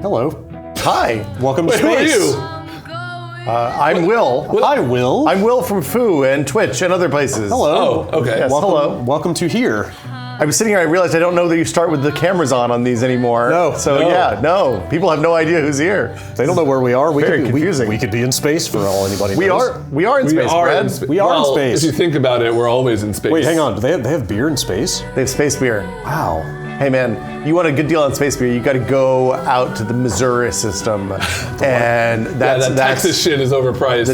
Hello. Hi. Welcome to Wait, space. who are you? I'm Will. Hi, Will. I'm Will from Foo and Twitch and other places. Hello. Oh, okay. Yes, hello. Welcome to here. I was sitting here, I realized I don't know that you start with the cameras on these anymore. No. So No. yeah, no. People have no idea who's here. They don't know where we are. Very confusing. We could be in space for all anybody knows. We are in space, Brad. We are in Well, space. If you think about it, we're always in space. Wait, hang on. Do they have beer in space? They have space beer. Wow. Hey man, you want a good deal on space beer, you gotta go out to the Missouri system. And that's Texas shit is overpriced.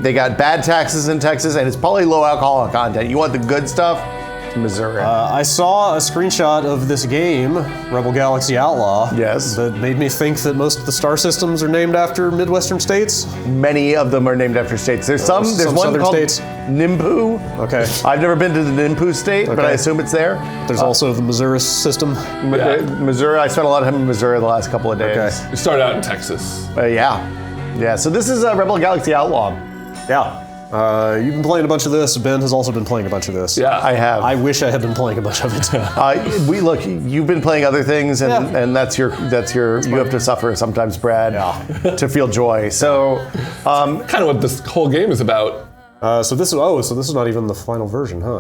they got bad taxes in Texas and it's probably low alcohol content. You want the good stuff? Missouri. I saw a screenshot of this game, Rebel Galaxy Outlaw. Yes. That made me think that most of the star systems are named after Midwestern states. Many of them are named after states. There's one southern called states. Nimbu. Okay. I've never been to the Nimbu state, but I Okay. assume it's there. There's also the Missouri system. Missouri. I spent a lot of time in Missouri the last couple of days. Okay. We started out in Texas. Yeah. So this is Rebel Galaxy Outlaw. Yeah. You've been playing a bunch of this. Ben has also been playing a bunch of this. Yeah. I have. I wish I had been playing a bunch of it. You've been playing other things, and, Yeah. and that's your. You have to suffer sometimes, Brad, Yeah. to feel joy. So, Kind of what this whole game is about. So this is not even the final version, huh?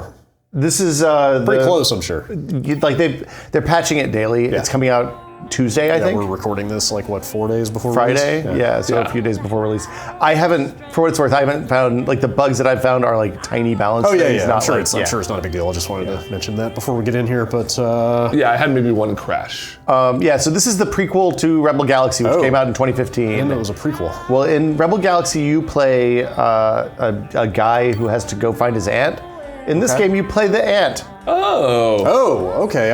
this is Pretty close, I'm sure. they're patching it daily. It's coming out Tuesday, I think. We're recording this 4 days before Friday, release? so a few days before release. I haven't, for what it's worth, I haven't found the bugs that I've found are tiny balance Oh yeah, things, yeah. not I'm sure like- it's not a big deal. I just wanted to mention that before we get in here. But Yeah, I had maybe one crash. So this is the prequel to Rebel Galaxy, which came out in 2015. and it was a prequel. Well, in Rebel Galaxy, you play a guy who has to go find his aunt. In this game, you play the aunt. Oh. Oh, okay.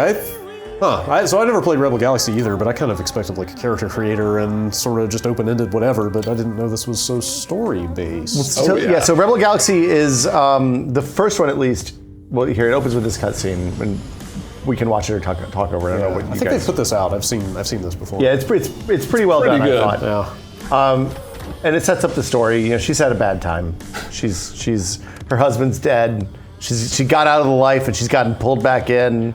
So I never played Rebel Galaxy either, but I kind of expected a character creator and sort of just open-ended whatever. But I didn't know this was so story-based. So Rebel Galaxy is the first one, at least. Well, here it opens with this cutscene, and we can watch it or talk over it. I don't know what you I think guys. they put this out. I've seen this before. Yeah, it's pretty well Pretty done. good. I thought. Yeah. And it sets up the story. She's had a bad time. She's her husband's dead. She got out of the life and she's gotten pulled back in,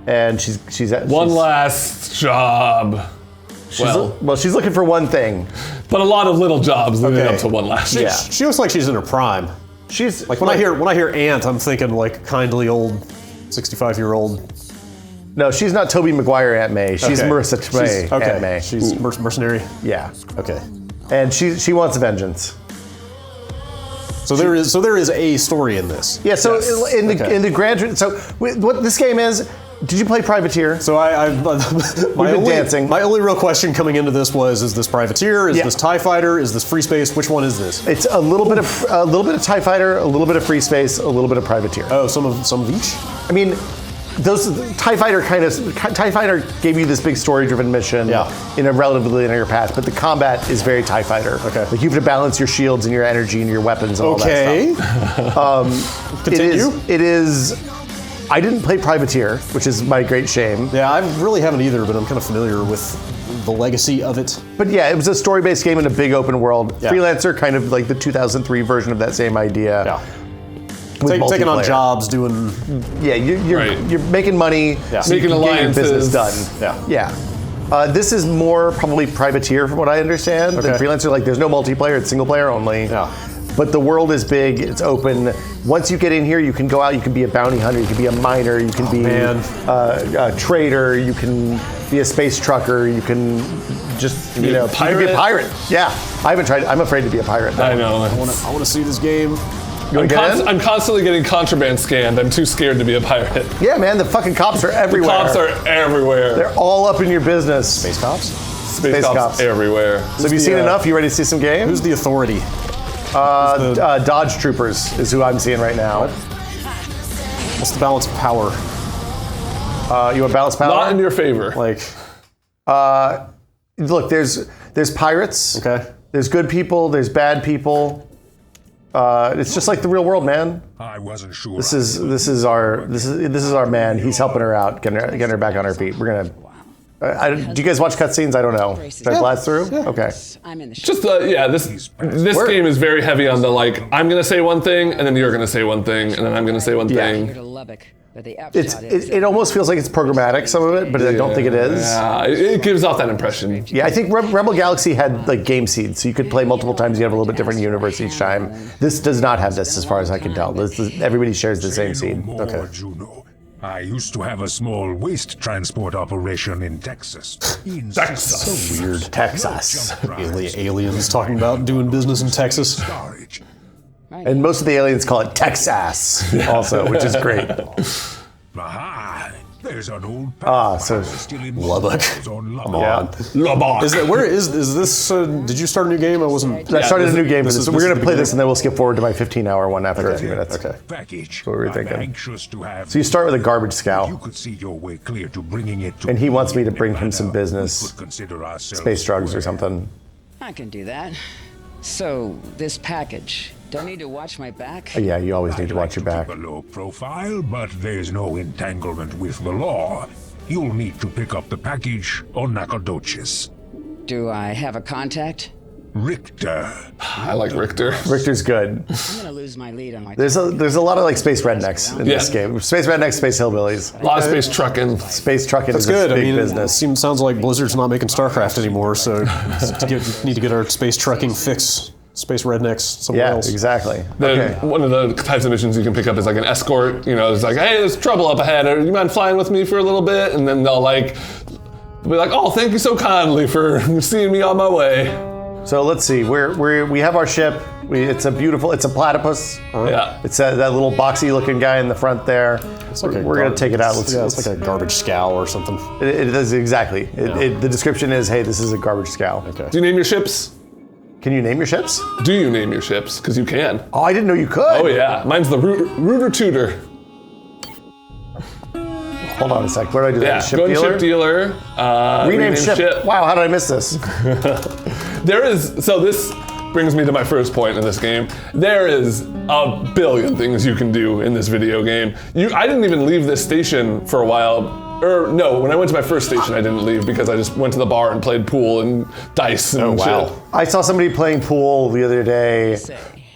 and she's One last job. she's looking for one thing. But a lot of little jobs leading Okay. up to one last. Yeah. She looks like she's in her prime. She's When I hear aunt, I'm thinking kindly old 65-year-old. No, she's not Tobey Maguire Aunt May. She's Okay. Marissa Tomei Okay. Aunt May. She's mercenary. Yeah, Okay. and she wants vengeance. So there is a story in this. Yeah. So Yes. in the Okay. in the grand, so what this game is? Did you play Privateer? So dancing. My only real question coming into this was: is this Privateer? Is Yeah. this TIE Fighter? Is this Free Space? Which one is this? It's a little bit of TIE Fighter, a little bit of Free Space, a little bit of Privateer. Oh, some of each. I mean, those TIE Fighter gave you this big story-driven mission in a relatively linear path, but the combat is very TIE Fighter. Okay. You have to balance your shields and your energy and your weapons and all that stuff. Continue. It is. I didn't play Privateer, which is my great shame. Yeah, I really haven't either, but I'm kind of familiar with the legacy of it. But yeah, it was a story-based game in a big open world. Yeah. Freelancer, kind of like the 2003 version of that same idea. Yeah. with Taking on multiplayer. jobs, doing. Yeah, Right. you're making money. Yeah. So you Making can get your business alliances. done. Yeah. Yeah. This is more probably Privateer, from what I understand, than Okay. Freelancer. There's no multiplayer; it's single player only. Yeah. But the world is big; it's open. Once you get in here, you can go out. You can be a bounty hunter. You can be a miner. You can be a trader. You can be a space trucker. You can just you can be a pirate. Yeah, I haven't tried. I'm afraid to be a pirate. Though. I know. I want to see this game. You wanna get in? I'm constantly getting contraband scanned. I'm too scared to be a pirate. Yeah, man. The fucking cops are everywhere. Cops are everywhere. They're all up in your business. Space cops. Space cops everywhere. So have you seen enough? You ready to see some games? Who's the authority? Dodge Troopers is who I'm seeing right now. What's the balance of power? You want balance power? Not in your favor. Look, there's pirates. Okay. There's good people. There's bad people. It's just like the real world, man. I wasn't sure. This is our man. He's helping her out, getting her back on her feet. We're gonna. Do you guys watch cutscenes? I don't know. Should I blast through? Yeah. Okay. I'm in the Just this game is very heavy on the I'm gonna say one thing and then you're gonna say one thing and then I'm gonna say one Here thing. to Lubbock. But the upshot is It almost feels like it's programmatic, some of it, but I don't think it is. Yeah, it gives off that impression. Yeah, I think Rebel Galaxy had like game seeds, so you could play multiple times. You have a little bit different universe each time. This does not have this, as far as I can tell. Everybody shares the same seed. Okay. Juno. I used to have a small waste transport operation in Texas. Texas. So weird. Texas. Aliens talking about doing business in Texas. Storage. And most of the aliens call it Texas also, which is great. Aha! There's an old so still in Lubbock. on Come Lubbock. on. Lubbock. Is this? Did you start a new game? I wasn't. I started a new game for this. is- We're this going is to play the this, and then we'll skip forward to my 15-hour one after a Okay. few minutes. Okay. Package. what we were I'm thinking. anxious to have. So you start with a garbage You scow, could see your way clear to bringing it to and he wants me to in a bring him some manner business, we could consider ourselves space drugs or square. something. I can do that. So, this package. Don't need to watch my back? Yeah, you always need to I'd watch like your back. Keep a low profile, but there's no entanglement with the law. You'll need to pick up the package on Nacogdoches. Do I have a contact? Richter. I like Richter. Richter's good. I'm gonna lose my lead on my There's a lot of like space rednecks in this Yeah. game. Space rednecks, space hillbillies. A lot of space trucking. Space trucking That's is a good. big I mean, business. it sounds like Blizzard's not making StarCraft anymore, so need to get our space trucking fix. Space rednecks somewhere Yeah, else. exactly. Okay. One of the types of missions you can pick up is like an escort. You know, it's like, hey, there's trouble up ahead. You mind flying with me for a little bit? And then they'll be like, oh, thank you so kindly for seeing me on my way. So let's see. We have our ship. It's a platypus. Yeah. It's that little boxy looking guy in the front there. It's like We're gonna take it out. It's like a garbage scow or something. It is exactly. The description is, hey, this is a garbage scow. Okay. Do you name your ships? Can you name your ships? Do you name your ships? Because you can. Oh, I didn't know you could. Oh, yeah. Mine's the Rooter Tutor. Hold on a sec. Where do I do that? Yeah. Ship Go in dealer? ship dealer. Rename ship. Wow, how did I miss this? So this brings me to my first point in this game. There is a billion things you can do in this video game. I didn't even leave this station for a while. Or no, when I went to my first station, I didn't leave because I just went to the bar and played pool and dice and shit. I saw somebody playing pool the other day,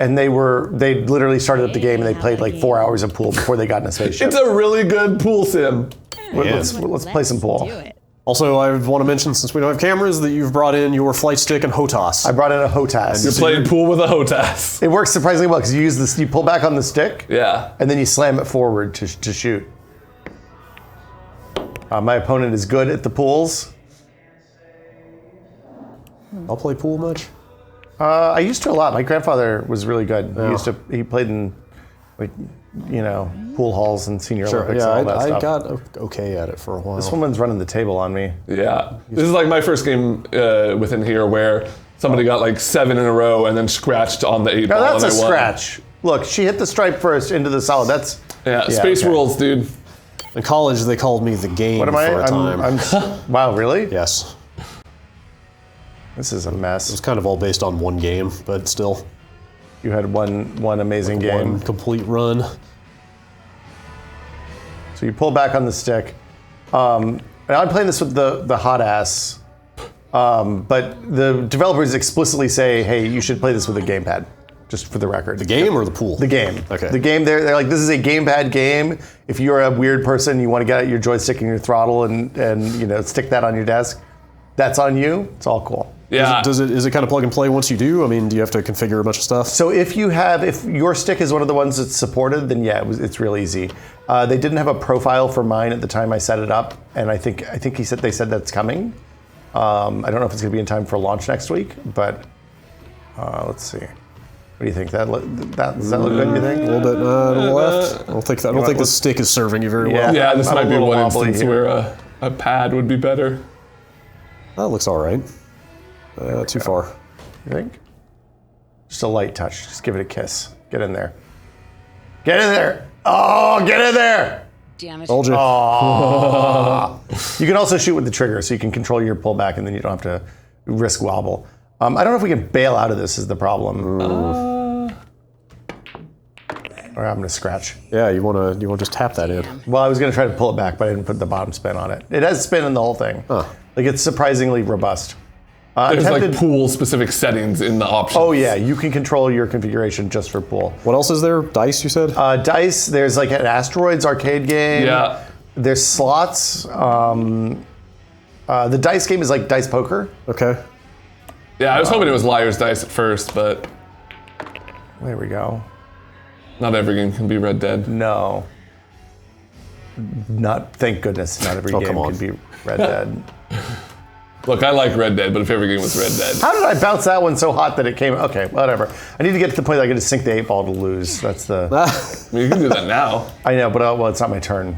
and they literally started up the game and they played like 4 hours of pool before they got in a spaceship. It's a really good pool sim. Let's play some pool. Do it. Also, I want to mention, since we don't have cameras, that you've brought in your flight stick and HOTAS. I brought in a HOTAS. You're playing pool with a HOTAS. It works surprisingly well because you pull back on the stick, Yeah. and then you slam it forward to shoot. My opponent is good at the pools. I'll play pool much. I used to a lot. My grandfather was really good. He played in, like, pool halls and senior Olympics Yeah, and all that I stuff. got okay at it for a while. This woman's running the table on me. Yeah. This is like my first game within here where somebody got like 7 in a row and then scratched on the 8 Now ball that's a and I won. scratch. Look, she hit the stripe first into the solid. That's Yeah, Space okay. Rules, dude. In college, they called me the game What am I? for a time. Wow, really? Yes. This is a It was mess. kind of all based on one game, but still. You had one amazing game. One complete run. So you pull back on the stick. And I'm playing this with the hot ass. But the developers explicitly say, hey, you should play this with a gamepad. Just for the record. The game or the pool? The game. Okay. The game, they're like, this is a gamepad game. If you're a weird person, you want to get out your joystick and your throttle and stick that on your desk, that's on you. It's all cool. Yeah. Is it kind of plug and play once you do? I mean, do you have to configure a bunch of stuff? So if your stick is one of the ones that's supported, then yeah, it's real easy. They didn't have a profile for mine at the time I set it up, and I think they said that's coming. I don't know if it's going to be in time for launch next week, but let's see. What do you think? Does that look good? You think? A little bit to the left. I don't think the stick is serving you very well. Yeah, this I'm might a be little one wobbly instance here. where a pad would be better. That looks all right. Too far. You think? Just a light touch. Just give it a kiss. Get in there. Get in there. Oh, get in there. Damn it. Told you. You can also shoot with the trigger, so you can control your pullback, and then you don't have to risk wobble. I don't know if we can bail out of this. Is the problem? Or I'm gonna scratch. Yeah, you want to just tap that in. Well, I was gonna try to pull it back, but I didn't put the bottom spin on it. It has spin in the whole thing. Huh. Like, it's surprisingly robust. There's like Attempted- pool specific settings in the options. Oh yeah, you can control your configuration just for pool. What else is there? Dice, you said? Dice, there's like an Asteroids arcade game. Yeah. There's slots. The dice game is like dice poker. Okay. Yeah, I was hoping it was Liar's Dice at first, but There we go. not every game can be Red Dead. No. Thank goodness, not every Oh, game come on. can be Red Dead. Look, I like Red Dead, but if every game was Red Dead. How did I bounce that one so hot that it came? Okay, whatever. I need to get to the point that I can just sink the 8-ball to lose. That's the. I mean, you can do that now. I know, but well, it's not my turn.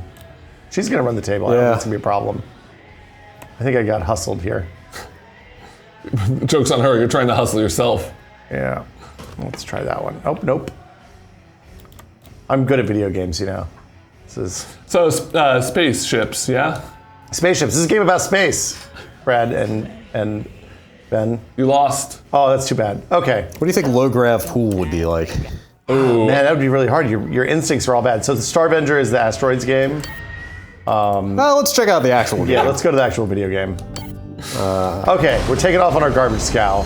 She's gonna run the table. I don't Yeah. think it's gonna be a problem. I think I got hustled here. Joke's on her, you're trying to hustle yourself. Yeah. Let's try that one. Oh, nope. I'm good at video games, you know. This is So, spaceships, yeah? spaceships. This is a game about space. Brad and Ben. You lost. Oh, that's too bad. Okay. What do you think low grav pool would be like? Ooh. Man, that would be really hard. Your instincts are all bad. So the Starvenger is the Asteroids game. Let's check out the actual game. Yeah, let's go to the actual video game. Okay, we're taking off on our garbage scow.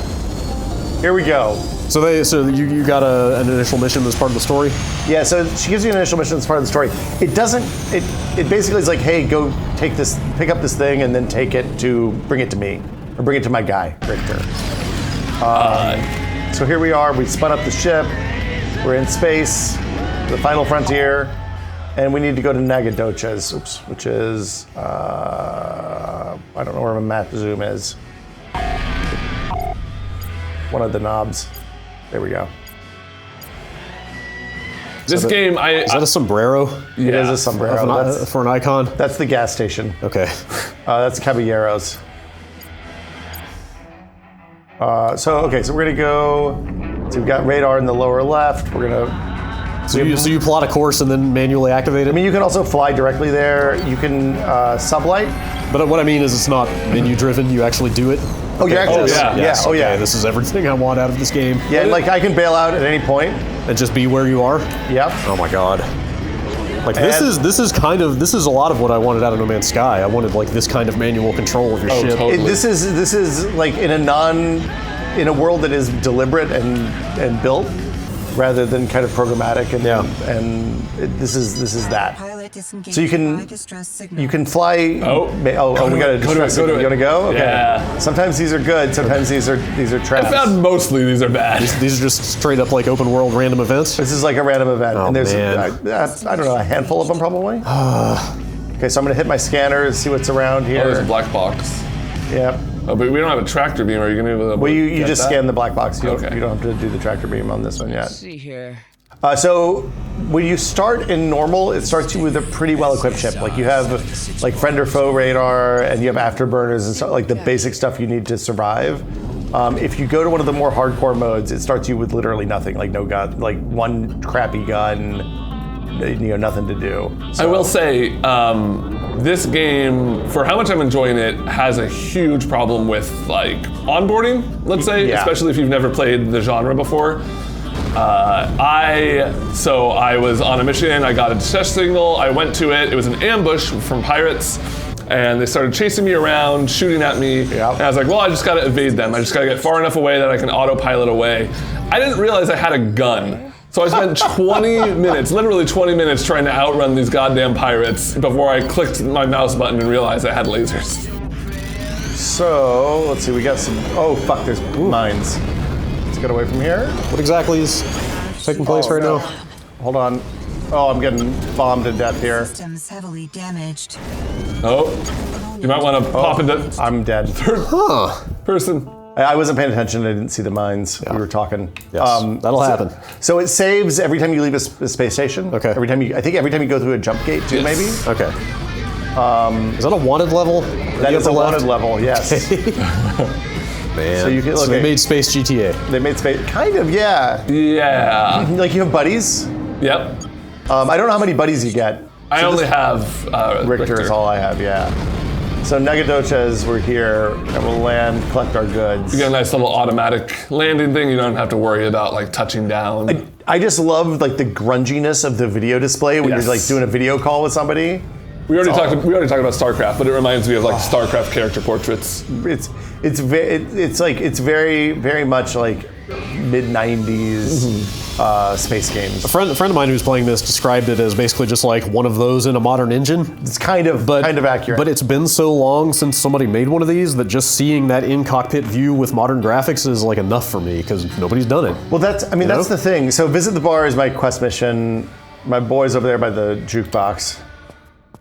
Here we go. So you got an initial mission as part of the story? Yeah, so she gives you an initial mission as part of the story. It doesn't, it basically is like, hey, go take this, pick up this thing and then bring it to me. Or bring it to my guy, Richter. So here we are, we spun up the ship, we're in space, the final frontier, and we need to go to Nagadoches, which is, I don't know where my map zoom is. One of the knobs. There we go. This game, Is that a sombrero? It is a sombrero. For an icon? That's the gas station. Okay. That's Caballeros. So we're gonna go. So we've got radar in the lower left. We're gonna. So you plot a course and then manually activate it? I mean, you can also fly directly there. You can sublight. But what I mean is it's not menu driven, you actually do it. Oh, you actually. yeah. Yes, Oh, yeah. okay, this is everything I want out of this game. Yeah, like I can bail out at any point. And just be where you are? Yep. Oh my god. Like this And- is a lot of what I wanted out of No Man's Sky. I wanted like this kind of manual control of your ship. totally. This is like in a world that is deliberate and built, rather than kind of programmatic this is that. So you can fly. Oh. We got a distress signal. You want to go? Okay. Yeah. Sometimes these are good. Sometimes these are traps. I found mostly these are bad. These are just straight up like open world random events. This is like a random event, Oh, and there's man. I don't know, a handful of them probably. Okay, so I'm gonna hit my scanner, see what's around Oh, there's a here. black box. Yep. Oh, but we don't have a tractor beam. Are you gonna be able to Well, you get just that? scan the black box. You Okay. don't have to do the tractor beam on this one yet. Let's see here. So when you start in normal, it starts you with a pretty well-equipped ship. Like you have like friend or foe radar, and you have afterburners and stuff, like the basic stuff you need to survive. If you go to one of the more hardcore modes, it starts you with literally nothing, like no gun, like one crappy gun, nothing to do. I will say, this game, for how much I'm enjoying it, has a huge problem with like onboarding, let's say, Yeah. especially if you've never played the genre before. I was on a mission, I got a distress signal, I went to it, it was an ambush from pirates, and they started chasing me around, shooting at me, and I was like, well, I just gotta evade them, I just gotta get far enough away that I can autopilot away. I didn't realize I had a gun. So I spent 20 minutes, literally 20 minutes trying to outrun these goddamn pirates before I clicked my mouse button and realized I had lasers. So let's see, we got some. Oh fuck, there's mines. Let's get away from here. What exactly is taking place right now? Hold on. Oh, I'm getting bombed to death here. Systems heavily damaged. Oh, you might want to pop into I'm dead. person. I wasn't paying attention. I didn't see the mines. We were talking. Yes, that'll happen. So it saves every time you leave a space station. Okay. I think every time you go through a jump gate too, Yes. maybe. Okay. Is that a wanted level? That is a wanted level. Yes. Man. So you can- they okay. made Space GTA. They made space. Kind of. Yeah. Yeah. Like you have buddies. Yep. I don't know how many buddies you get. I only have Richter is all I have. Yeah. So Nagadoches, we're here, and we'll land, collect our goods. You get a nice little automatic landing thing. You don't have to worry about like touching down. I just love like the grunginess of the video display when Yes. you're like doing a video call with somebody. We already talked about StarCraft, but it reminds me of like StarCraft character portraits. It's very very much like mid 90s space games. A friend of mine who's playing this described it as basically just like one of those in a modern engine. It's kind of accurate. But it's been so long since somebody made one of these that just seeing that in-cockpit view with modern graphics is like enough for me because nobody's done it. Well, that's the thing. So visit the bar is my quest mission. My boy's over there by the jukebox.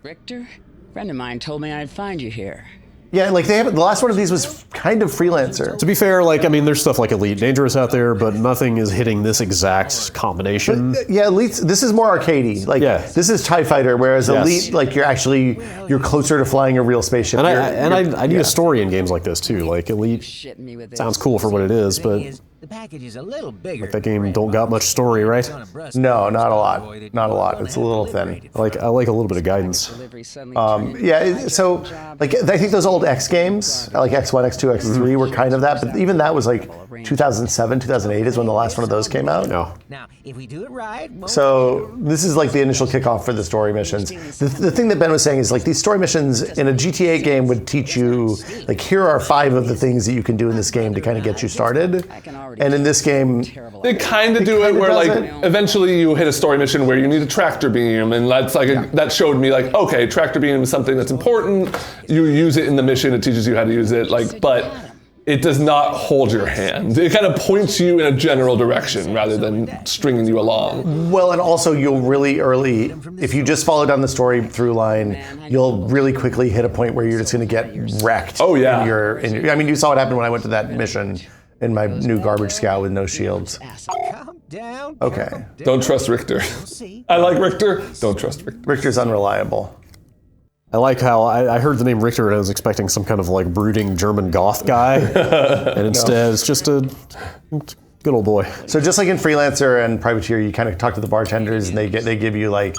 Richter? A friend of mine told me I'd find you here. Yeah, like the last one of these was kind of freelancer. To be fair, like, I mean, there's stuff like Elite Dangerous out there, but nothing is hitting this exact combination. But, yeah, Elite, this is more arcadey. Like, this is TIE Fighter, whereas Elite, like, you're closer to flying a real spaceship. And I need a story in games like this, too. Like, Elite sounds cool for what it is, but The package is a little bigger. like that game don't got much story, right? No, not a lot. Not a lot. It's a little thin. I like a little bit of guidance. So like I think those old X games, like X1, X2, X3 were kind of that, but even that was like 2007, 2008 is when the last one of those came out. No. Now, if we do it right, So this is like the initial kickoff for the story missions. The thing that Ben was saying is like these story missions in a GTA game would teach you like here are 5 of the things that you can do in this game to kind of get you started. And in this game, they kind of do it where like eventually you hit a story mission where you need a tractor beam, and that's like that showed me like okay, tractor beam is something that's important. You use it in the mission, it teaches you how to use it, like but it does not hold your hand. It kind of points you in a general direction rather than stringing you along. Well, and also you'll really early, if you just follow down the story through line, you'll really quickly hit a point where you're just going to get wrecked. Oh yeah. I mean, you saw what happened when I went to that mission in my new garbage scow with no shields. calm down. Okay. Don't trust Richter. I like Richter. Don't trust Richter. Richter's unreliable. I like how I heard the name Richter and I was expecting some kind of like brooding German goth guy, and instead it's just a good old boy. So just like in Freelancer and Privateer, you kind of talk to the bartenders and they give you like,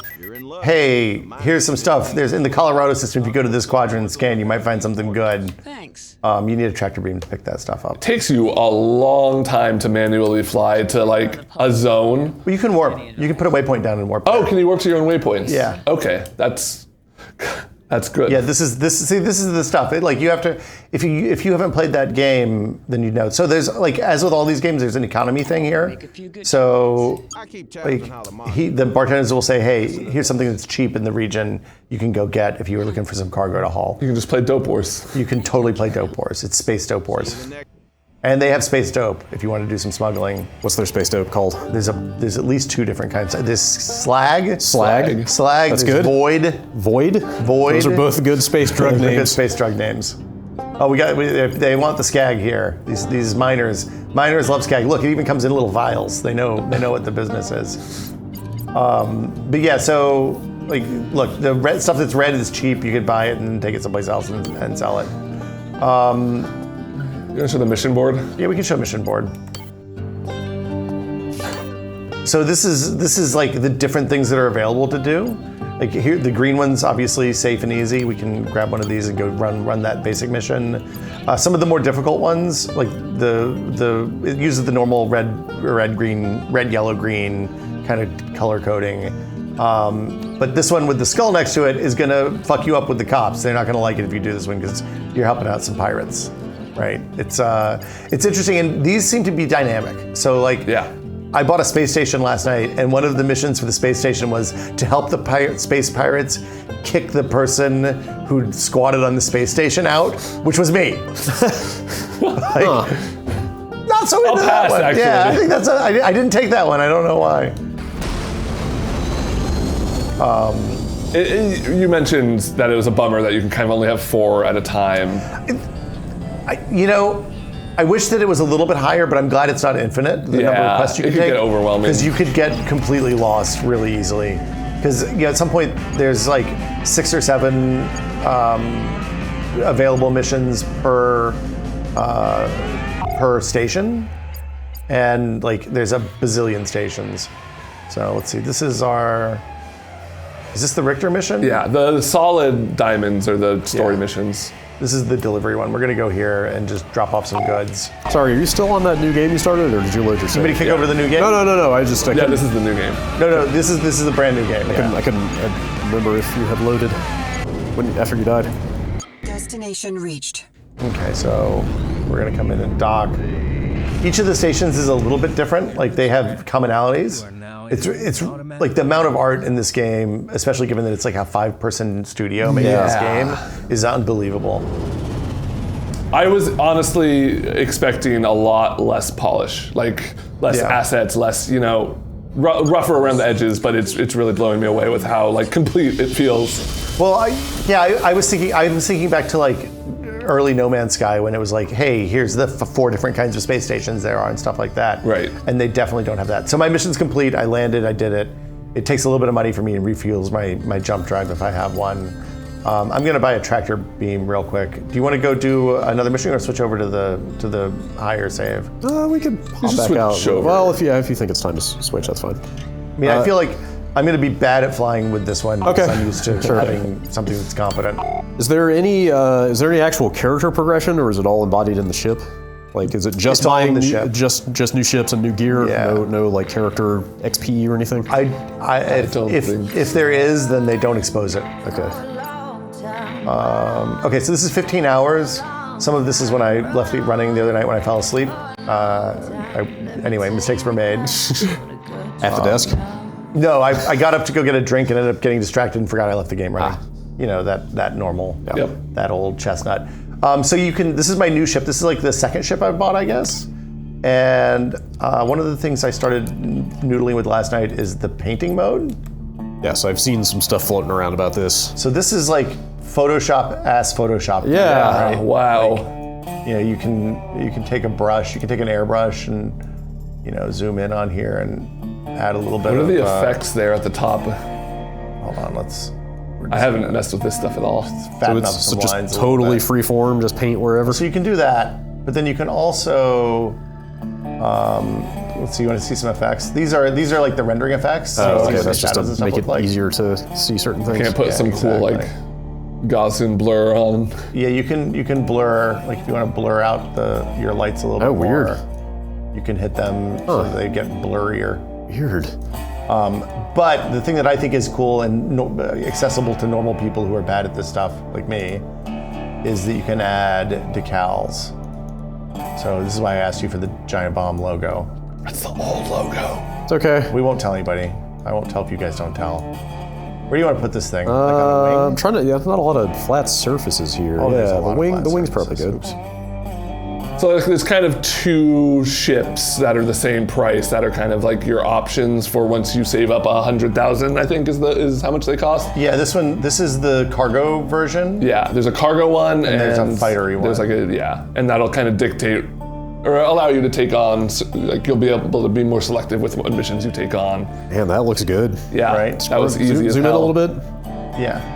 hey, here's some stuff. There's in the Colorado system, if you go to this quadrant and scan, you might find something good. Thanks. You need a tractor beam to pick that stuff up. Takes you a long time to manually fly to like a zone. Well, you can warp. You can put a waypoint down and warp. Oh, there. can you warp to your own waypoints? Yeah. Okay, that's good. Yeah, this is the stuff. Like you have to, if you haven't played that game, then you know. So there's like, as with all these games, there's an economy thing here. So like, the bartenders will say, hey, here's something that's cheap in the region. You can go get if you were looking for some cargo to haul. You can just play Dope Wars. You can totally play Dope Wars. It's Space Dope Wars. And they have Space Dope if you want to do some smuggling. What's their space dope called? There's at least 2 different kinds. There's Slag. Slag. That's good. Void. Void? Those are both good space drug Those are good names. space drug names. Oh, they want the Skag here. These miners love Skag. Look, it even comes in little vials. They know what the business is. But yeah, so like, look, the red stuff that's red is cheap. You could buy it and take it someplace else and sell it. You gonna show the mission board? Yeah, we can show mission board. So this is like the different things that are available to do. Like here, the green one's obviously safe and easy. We can grab one of these and go run that basic mission. Some of the more difficult ones, like it uses the normal red, yellow, green kind of color coding. But this one with the skull next to it is gonna fuck you up with the cops. They're not gonna like it if you do this one because you're helping out some pirates. Right. It's interesting, and these seem to be dynamic. So like, Yeah. I bought a space station last night, and one of the missions for the space station was to help the space pirates kick the person who squatted on the space station out, which was me. Not so into that pass, one. actually. Yeah, I think I didn't take that one. I don't know why. You mentioned that it was a bummer that you can kind of only have 4 at a time. I wish that it was a little bit higher, but I'm glad it's not infinite. The number of quests you can it could take, get overwhelming. because you could get completely lost really easily. Because at some point there's like 6 or 7 available missions per station, and like there's a bazillion stations. So let's see. This is Is this the Richter mission? Yeah, the solid diamonds are the story missions. This is the delivery one. We're gonna go here and just drop off some goods. Sorry, are you still on that new game you started, or did you load your save? Somebody kick over the new game? No. I Yeah, couldn't, this is the new game. No, this is a brand new game. I couldn't remember if you had loaded. After you died. Destination reached. Okay, so we're gonna come in and dock. Each of the stations is a little bit different. Like they have commonalities. It's like the amount of art in this game, especially given that it's like a 5-person studio making this game, is unbelievable. I was honestly expecting a lot less polish, like less assets, less, you know, rougher around the edges, but it's really blowing me away with how like complete it feels. Well, I was thinking back to like early No Man's Sky when it was like, hey, here's the 4 different kinds of space stations there are and stuff like that. Right. And they definitely don't have that. So my mission's complete. I landed. I did it. It takes a little bit of money for me and refuels my jump drive if I have one. I'm gonna buy a tractor beam real quick. Do you want to go do another mission or switch over to the higher save? We could hop back out. over. Well, if you think it's time to switch, that's fine. I mean, I feel like I'm gonna be bad at flying with this one because I'm used to having something that's competent. Is there any actual character progression, or is it all embodied in the ship? Like, is it just It's all in buying the ship. just new ships and new gear? Yeah. No like character XP or anything? If there is, then they don't expose it. Okay. Okay, so this is 15 hours. Some of this is when I left it running the other night when I fell asleep. Anyway, mistakes were made. At the desk? No, I got up to go get a drink and ended up getting distracted and forgot I left the game running. You know, that normal, that old chestnut. So you can, this is my new ship. This is like the second ship I've bought, I guess. And one of the things I started noodling with last night is the painting mode. Yes, I've seen some stuff floating around about this. So this is like Photoshop-ass Photoshop. Yeah. Right? Wow. Like, you know, you can take a brush, you can take an airbrush and, you know, zoom in on here and add a little bit What of are the effects there at the top? Hold on, I haven't messed with this stuff at all. fatten up So some just lines a little totally bit. free form, just paint wherever. So you can do that, but then you can also, let's see, you want to see some effects? These are like the rendering effects. So Oh, you okay, see that's just shadows to and stuff make it look like. easier to see certain things. Can't put Yeah, some cool exactly. like Gaussian blur on. Yeah, you can blur, like if you want to blur out your lights a little bit weird. more, you can hit them so that they get blurrier. Weird. But the thing that I think is cool and accessible to normal people who are bad at this stuff, like me, is that you can add decals. So this is why I asked you for the Giant Bomb logo. That's the old logo. It's okay. We won't tell anybody. I won't tell if you guys don't tell. Where do you want to put this thing? Like on the wing? I'm trying to. Yeah, there's not a lot of flat surfaces here. Oh, there's a yeah, lot of flat the wing's probably surfaces. good. Oops. So there's kind of 2 ships that are the same price that are kind of like your options for once you save up 100,000. I think is how much they cost. Yeah, this is the cargo version. Yeah, there's a cargo one and there's a fightery one. There's like and that'll kind of dictate or allow you to take on, like you'll be able to be more selective with what missions you take on. Man, that looks good. Yeah, Right. that was easy as Zoom hell. in a little bit. Yeah.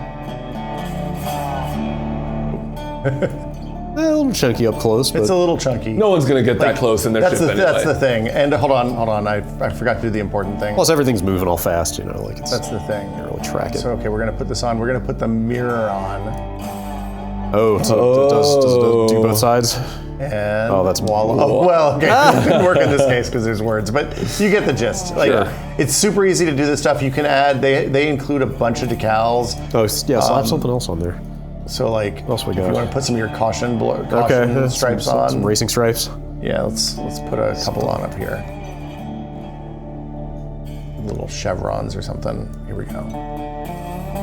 A little chunky up close, but It's a little chunky. No one's gonna get that close in their ship anyway. That's the thing. And hold on. I forgot to do the important thing. plus everything's moving all fast. You know, like it's That's the thing. really track it. So okay, we're gonna put this on. We're gonna put the mirror on. So does it do both sides? And Oh, that's- voila. Oh, well, okay, it didn't work in this case because there's words, but you get the gist. Like, Sure. it's super easy to do this stuff. You can add. They include a bunch of decals. Oh, yeah. Slap something else on there. So like, What else we if got? you want to put some of your caution Okay, stripes some on. racing stripes. Yeah, let's put a couple on up here. Little chevrons or something. Here we go.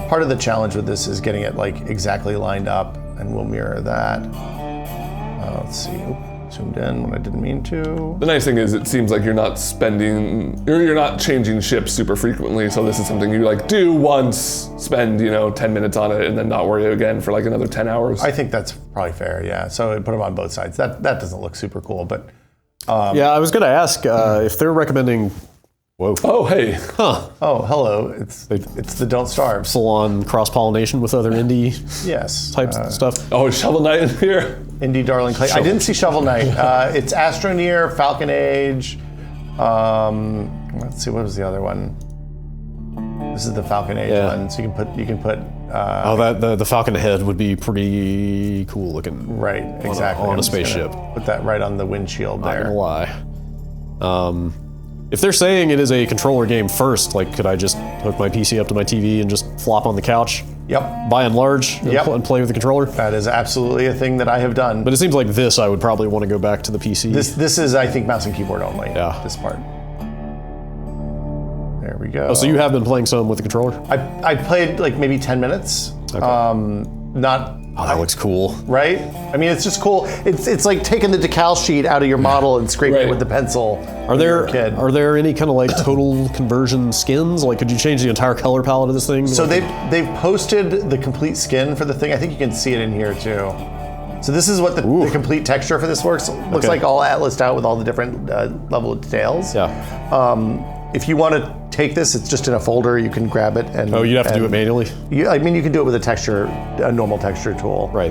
Part of the challenge with this is getting it like exactly lined up, and we'll mirror that. Let's see. Oop, zoomed in when I didn't mean to. The nice thing is it seems like you're not changing ships super frequently, so this is something you like do once, spend 10 minutes on it, and then not worry again for like another 10 hours. I think that's probably fair, yeah. So put them on both sides. That doesn't look super cool, but Yeah, I was gonna ask if they're recommending. Whoa. Oh, hey. oh, hello. It's the Don't Starve. Full-on cross-pollination with other indie Yes. type stuff. Oh, is Shovel Knight in here? Indie Darling Clay. I didn't see Shovel Knight. It's Astroneer, Falcon Age. Let's see, what was the other one? This is the Falcon Age one. So you can put. The Falcon head would be pretty cool looking. Right, exactly. on a I'm just gonna spaceship. Put that right on the windshield Not there. gonna lie. If they're saying it is a controller game first, like, could I just hook my PC up to my TV and just flop on the couch? Yep. By and large, and play with the controller? That is absolutely a thing that I have done. But it seems like this, I would probably want to go back to the PC. This is, I think, mouse and keyboard only. Yeah. This part. There we go. Oh, so you have been playing some with the controller? I played like maybe 10 minutes. Okay. Not. Oh, that looks cool. Right? I mean, it's just cool. It's like taking the decal sheet out of your model and scraping it with the pencil. Are there any kind of like total conversion skins? Like, could you change the entire color palette of this thing? So they've posted the complete skin for the thing. I think you can see it in here too. So this is what the complete texture for this looks like, all atlased out with all the different level of details. Yeah. If you want to take this, it's just in a folder. You can grab it and. Oh, you have to do it manually. I mean, you can do it with a normal texture tool. Right.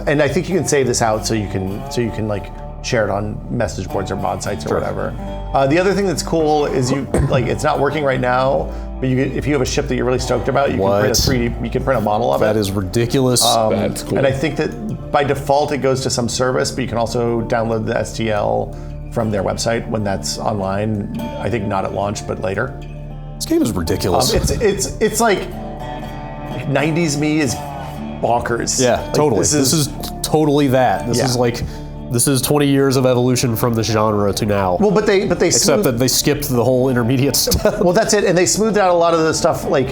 And I think you can save this out so you can like share it on message boards or mod sites or whatever. The other thing that's cool is it's not working right now, but if you have a ship that you're really stoked about, you can print a 3D. You can print a model of it. That is ridiculous. That's cool. And I think that by default it goes to some service, but you can also download the STL from their website when that's online. I think not at launch, but later. This game is ridiculous. It's like 90s me is bonkers. Yeah, like, totally. This is totally that. This is 20 years of evolution from this genre to now. Well, but they except that they skipped the whole intermediate step. Well, that's it, and they smoothed out a lot of the stuff, like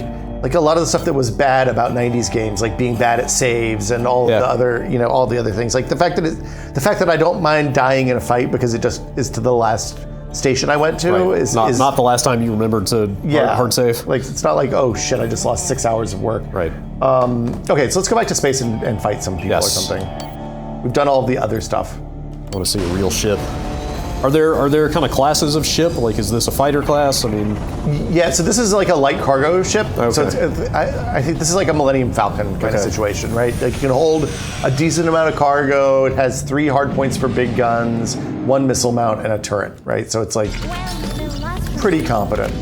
a lot of the stuff that was bad about 90s games, like being bad at saves and all the other, all the other things. Like the fact that I don't mind dying in a fight because it just is to the last station I went to is not the last time you remembered to hard save. Like it's not like, oh shit, I just lost 6 hours of work. Right. Okay, so let's go back to space and fight some people or something. We've done all of the other stuff. I want to see a real ship. Are there kind of classes of ship? Like, is this a fighter class? I mean, yeah. So this is like a light cargo ship. Okay. So I think this is like a Millennium Falcon kind of situation, right? Like you can hold a decent amount of cargo. It has 3 hard points for big guns, 1 missile mount, and a turret, right? So it's like pretty competent.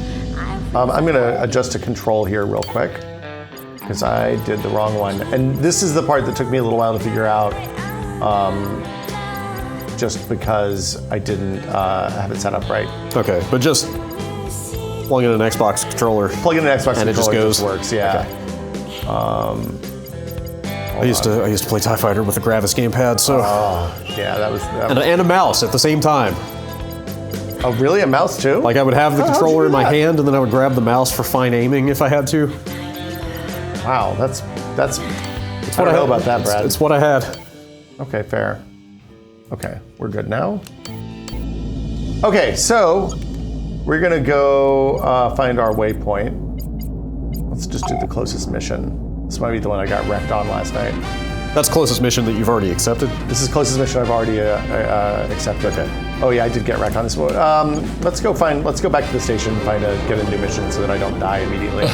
I'm gonna adjust a control here real quick because I did the wrong one, and this is the part that took me a little while to figure out. Just because I didn't have it set up right. Okay, but just plug in an Xbox controller. Plug in an Xbox and controller, it just goes. It works, yeah. Okay. I used to play TIE Fighter with a Gravis gamepad, so. Yeah, that was. And a mouse at the same time. Oh, really? A mouse too? Like I would have the controller in my hand, and then I would grab the mouse for fine aiming if I had to. Wow, that's. It's I don't know about that, Brad. It's what I had. Okay, fair. Okay, we're good now. Okay, so we're gonna go find our waypoint. Let's just do the closest mission. This might be the one I got wrecked on last night. That's closest mission that you've already accepted? This is closest mission I've already accepted. Okay. Oh yeah, I did get wrecked on this one. Let's go back to the station and get a new mission so that I don't die immediately.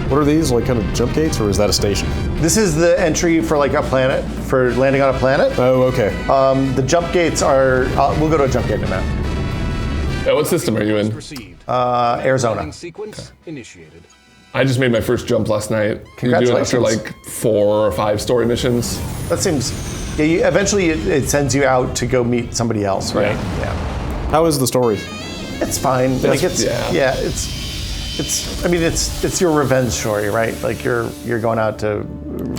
What are these, like kind of jump gates, or is that a station? This is the entry for like a planet, for landing on a planet. Oh, okay. The jump gates are, we'll go to a jump gate in a minute. Yeah, what system are you in? Arizona. Sequence initiated. I just made my first jump last night. Congratulations. You do it after like 4 or 5 story missions. That seems, eventually it sends you out to go meet somebody else, right? Yeah. How is the story? It's fine. It's your revenge story, right? Like you're going out to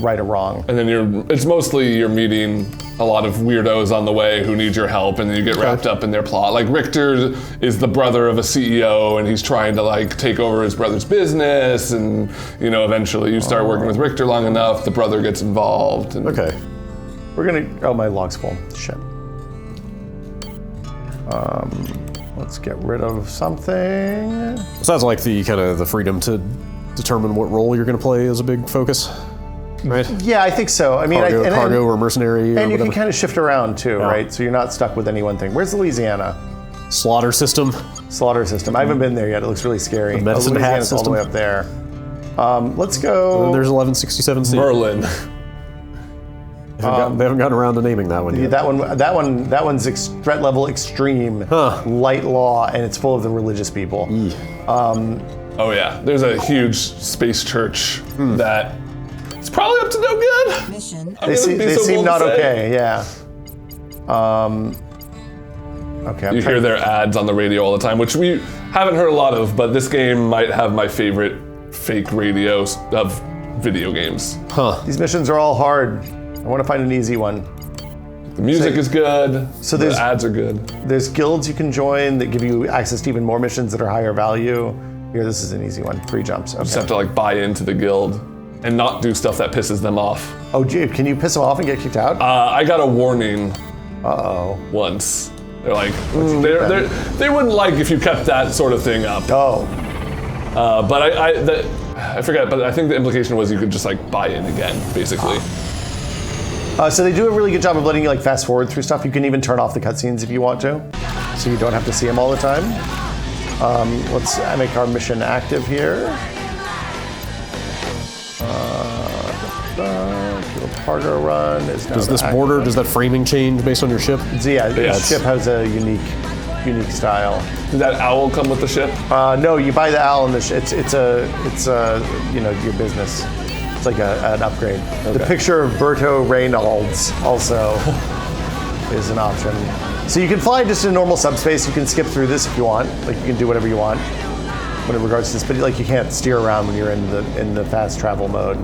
right a wrong. And then it's mostly you're meeting a lot of weirdos on the way who need your help, and then you get wrapped up in their plot. Like Richter is the brother of a CEO, and he's trying to like take over his brother's business, and eventually you start working with Richter long enough, the brother gets involved. And Okay. We're gonna, my log's full, shit. Let's get rid of something. Sounds like the freedom to determine what role you're going to play is a big focus, right? Yeah, I think so. I mean, cargo or mercenary, and or you can whatever. kind of shift around too, right? So you're not stuck with any one thing. Where's Louisiana? Slaughter system. Slaughter system. I haven't been there yet. It looks really scary. The medicine hat Louisiana's all the system. way up there. Let's go. And there's 1167C. Merlin. They haven't gotten around to naming that one yet. That one's threat level extreme, light law, and it's full of the religious people. Oh yeah, there's a huge space church that it's probably up to no good. Mission. They seem not okay. Yeah. Okay, you hear their ads on the radio all the time, which we haven't heard a lot of, but this game might have my favorite fake radios of video games. Huh. These missions are all hard. I want to find an easy one. The music is good, So the there's- ads are good. There's guilds you can join that give you access to even more missions that are higher value. Here, this is an easy one. 3 jumps. Just Okay. have to like buy into the guild and not do stuff that pisses them off. Oh, gee, can you piss them off and get kicked out? I got a warning Uh-oh. once. They're like, they wouldn't like if you kept that sort of thing up. Oh. But I forget, but I think the implication was you could just like buy in again, basically. So they do a really good job of letting you like fast forward through stuff. You can even turn off the cutscenes if you want to, so you don't have to see them all the time. Let's make our mission active here. Cargo run is now Does this active. border, does that framing change based on your ship? So yeah, the Yes. ship has a unique style. Did that owl come with the ship? No, you buy the owl and it's your business. It's like an upgrade. The picture of Berto Reynolds also is an option. So you can fly just in normal subspace. You can skip through this if you want. Like you can do whatever you want when it regards to this. But like you can't steer around when you're in the fast travel mode.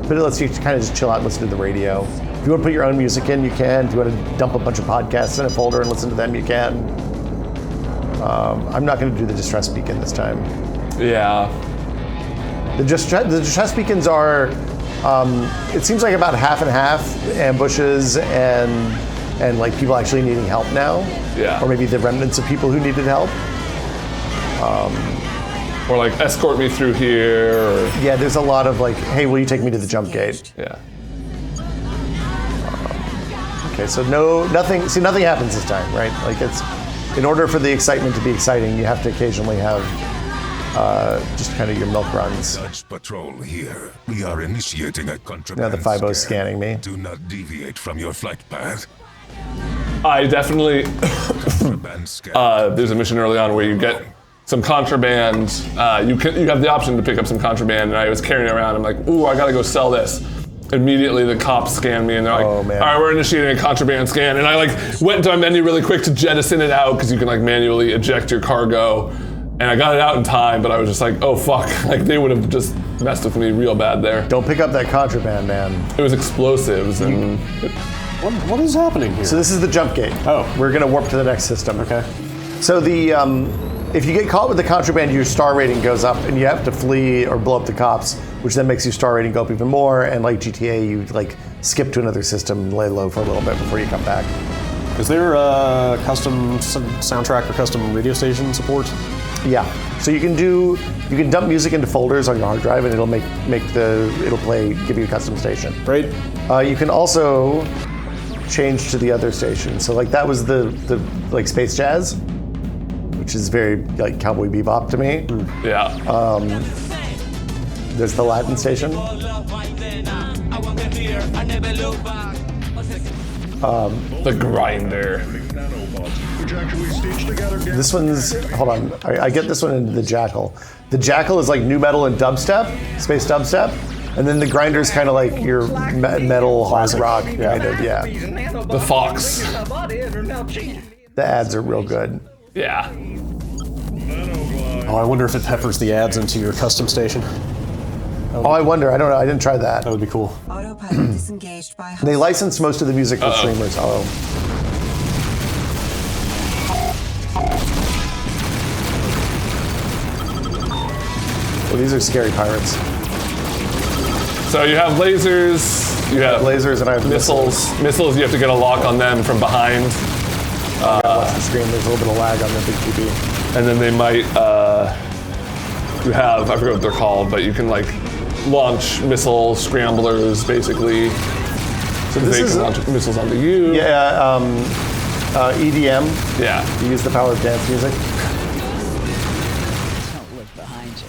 But it lets you kind of just chill out and listen to the radio. If you want to put your own music in, you can. If you want to dump a bunch of podcasts in a folder and listen to them, you can. I'm not going to do the distress beacon this time. Yeah. The distress beacons are, it seems like about half and half ambushes and like people actually needing help now. Yeah. Or maybe the remnants of people who needed help. Or like escort me through here. Or, Yeah, there's a lot of like, hey, will you take me to the jump gate? yeah. Okay, so nothing happens this time, right? Like it's, in order for the excitement to be exciting, you have to occasionally have just kind of your milk runs. Dutch patrol here. We are initiating a Now contraband the 5-0's scan. scanning me. Do not deviate from your flight path. I definitely. Contraband scan. There's a mission early on where you get some contraband. You have the option to pick up some contraband, and I was carrying it around. I'm like, ooh, I gotta go sell this. Immediately the cops scan me and they're like, Oh, man. all right, we're initiating a contraband scan. And I like went to my menu really quick to jettison it out because you can like manually eject your cargo. And I got it out in time, but I was just like, oh fuck, like they would have just messed with me real bad there. Don't pick up that contraband, man. It was explosives and What is happening here? So this is the jump gate. Oh. We're gonna warp to the next system. Okay. So the if you get caught with the contraband, your star rating goes up, and you have to flee or blow up the cops, which then makes your star rating go up even more. And like GTA, you like skip to another system and lay low for a little bit before you come back. Is there a custom soundtrack or custom radio station support? Yeah. So you can dump music into folders on your hard drive, and it'll give you a custom station. Right? You can also change to the other station. So like that was the like space jazz, which is very like Cowboy Bebop to me. yeah. There's the Latin station. The grinder. This one's, hold on, I get this one into the Jackal. The Jackal is like new metal and dubstep, space dubstep, and then the Grinder's kind of like your metal hard rock kind of, yeah. The fox. The ads are real good. Yeah. Oh, I wonder if it peppers the ads into your custom station. Oh, I wonder, I don't know, I didn't try that. That would be cool. Autopilot disengaged by They license most of the music for streamers. Oh. Well, these are scary pirates. So you have lasers, you have Lasers and I have missiles. Missiles, you have to get a lock on them from behind. Watch the screen, there's a little bit of lag on the big TV. And then they might, you have, I forget what they're called, but you can like launch missile scramblers basically. So this they is can launch missiles onto you. Yeah, EDM. Yeah. You use the power of dance music. Don't look behind you.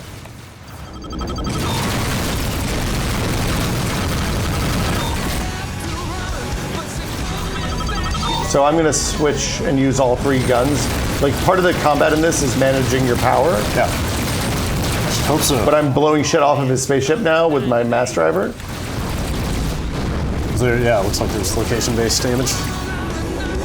So I'm gonna switch and use all 3 guns. Like part of the combat in this is managing your power. Yeah. Hope so. But I'm blowing shit off of his spaceship now with my mass driver. Is there, yeah, it looks like there's location-based damage.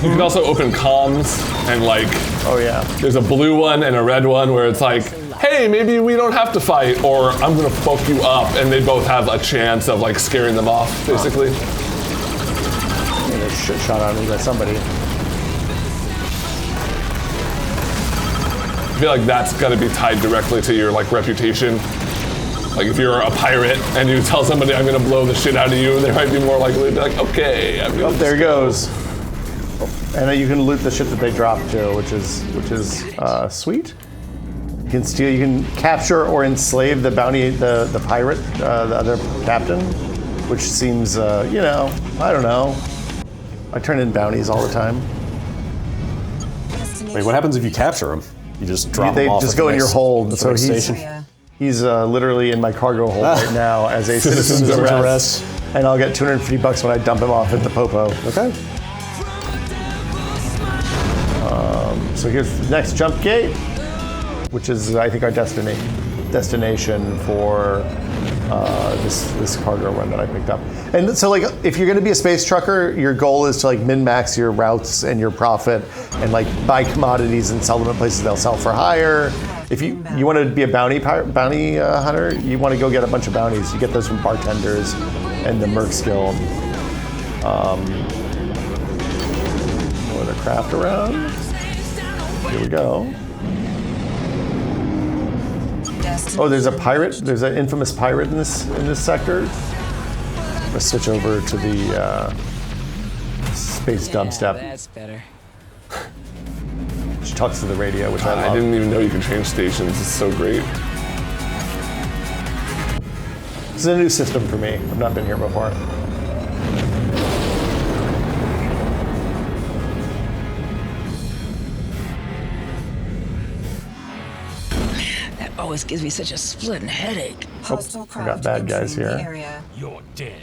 You can also open comms and like, Oh yeah. there's a blue one and a red one where it's like, hey, maybe we don't have to fight, or I'm gonna fuck you up, and they both have a chance of like scaring them off, basically. There's shit shot on me by somebody. I feel like that's gotta be tied directly to your like reputation. Like if you're a pirate and you tell somebody I'm gonna blow the shit out of you, they might be more likely to be like, okay, I'm gonna Oh, there goes. And then you can loot the shit that they drop too, which is sweet. You can steal, you can capture or enslave the bounty, the pirate, the other captain, which seems, you know, I don't know. I turn in bounties all the time. Wait, what happens if you capture them? You just drop They them off. just at go the in your next- hold. at the So next he's station. he's literally in my cargo hold right now as a citizen's arrest. And I'll get $250 when I dump him off at the Popo. Okay. So here's the next jump gate, which is I think our destination for this cargo run that I picked up. And so like if you're going to be a space trucker, your goal is to like min-max your routes and your profit, and like buy commodities and sell them at places they'll sell for higher. If you want to be a bounty hunter, you want to go get a bunch of bounties. You get those from bartenders and the Mercs Guild. No other craft around. Here we go. Oh, there's a pirate. There's an infamous pirate in this sector. Let's switch over to the space dubstep. That's better. She talks to the radio, which I I love. didn't even know you could change stations. It's so great. This is a new system for me. I've not been here before. That always gives me such a splitting headache. Hostile I got craft bad guys entering the here. area. You're dead.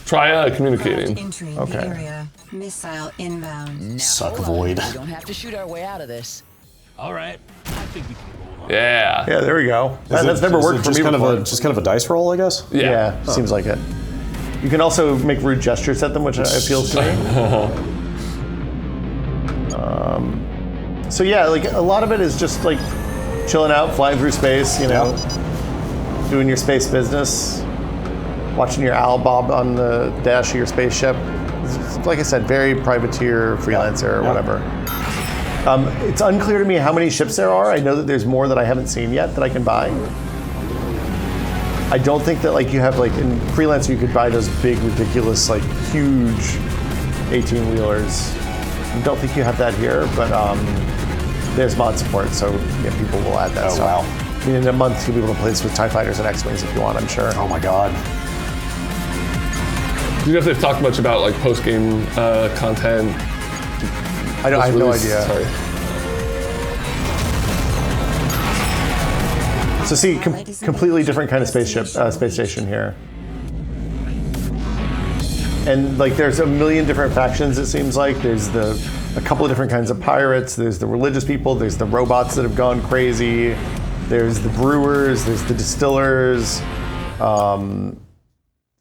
Try Craft communicating. entering Okay. the area. Missile inbound. Now, Suck hold on. void. We don't have to shoot our way out of this. All right. I think we can roll on. Yeah. Yeah, there we go. Is That's it- never is worked it for just me kind before. of a just kind of a dice roll, I guess. Yeah, seems like it. You can also make rude gestures at them, which appeals to me. So yeah, like a lot of it is just like chilling out, flying through space, you know, doing your space business, watching your owl bob on the dash of your spaceship. It's, like I said, very privateer, freelancer, or whatever. It's unclear to me how many ships there are. I know that there's more that I haven't seen yet that I can buy. I don't think that like you have like in freelancer you could buy those big, ridiculous, like huge 18-wheelers. I don't think you have that here, but there's mod support, so yeah, people will add that stuff. Wow. I mean, in a month you'll be able to play this with TIE Fighters and X-Wings if you want, I'm sure. Oh my god. Do you know if they've talked much about like post-game content? I have no Release? idea. Sorry. So see, completely different kind of spaceship, space station here. And like there's a million different factions, it seems like. There's a couple of different kinds of pirates. There's the religious people. There's the robots that have gone crazy. There's the brewers. There's the distillers.